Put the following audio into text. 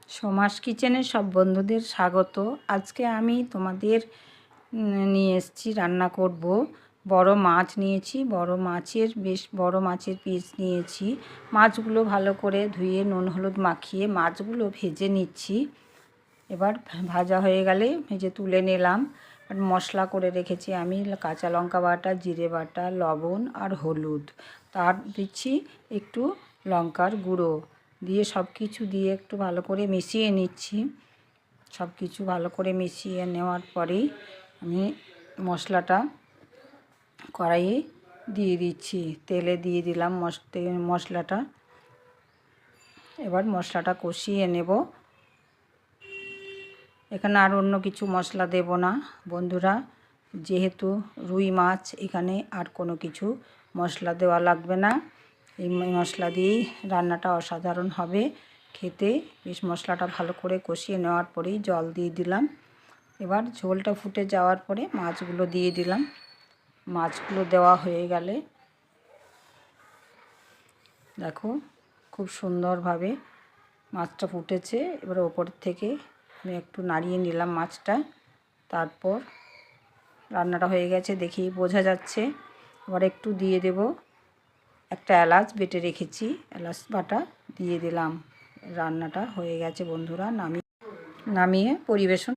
সোমাস কিচেনে সব বন্ধুদের স্বাগত। আজকে আমি তোমাদের নিয়ে এসেছি, রান্না করব। বড় মাছ নিয়েছি, বড় মাছের বেশ বড় মাছের পিস নিয়েছি। মাছগুলো ভালো করে ধুয়ে নুন হলুদ মাখিয়ে মাছগুলো ভেজে নিচ্ছি। এবার ভাজা হয়ে গেলে ভেজে তুলে নিলাম। আর মশলা করে রেখেছি আমি কাঁচা লঙ্কা বাটা, জিরে বাটা, লবণ আর হলুদ। তার দিচ্ছি একটু লঙ্কার গুঁড়ো দিয়ে সব কিছু দিয়ে একটু ভালো করে মিশিয়ে নিচ্ছি। সব কিছু ভালো করে মিশিয়ে নেওয়ার পরেই আমি মশলাটা কড়াইয়ে দিয়ে দিচ্ছি। তেলে দিয়ে দিলাম মশলাটা। এবার মশলাটা কষিয়ে নেব। এখানে আর অন্য কিছু মশলা দেব না বন্ধুরা, যেহেতু রুই মাছ, এখানে আর কোনো কিছু মশলা দেওয়া লাগবে না। এই মশলা দিয়েই রান্নাটা অসাধারণ হবে খেতে। বেশ মশলাটা ভালো করে কষিয়ে নেওয়ার পরেই জল দিয়ে দিলাম। এবার ঝোলটা ফুটে যাওয়ার পরে মাছগুলো দিয়ে দিলাম। মাছগুলো দেওয়া হয়ে গেলে দেখো খুব সুন্দরভাবে মাছটা ফুটেছে। এবার ওপর থেকে আমি একটু নাড়িয়ে নিলাম মাছটা। তারপর রান্নাটা হয়ে গেছে দেখেই বোঝা যাচ্ছে। এবার একটু দিয়ে দেব একটা এলাচ বেটে রেখেছি, এলাচ বাটা দিয়ে দিলাম। রান্নাটা হয়ে গেছে বন্ধুরা, নামিয়ে পরিবেশন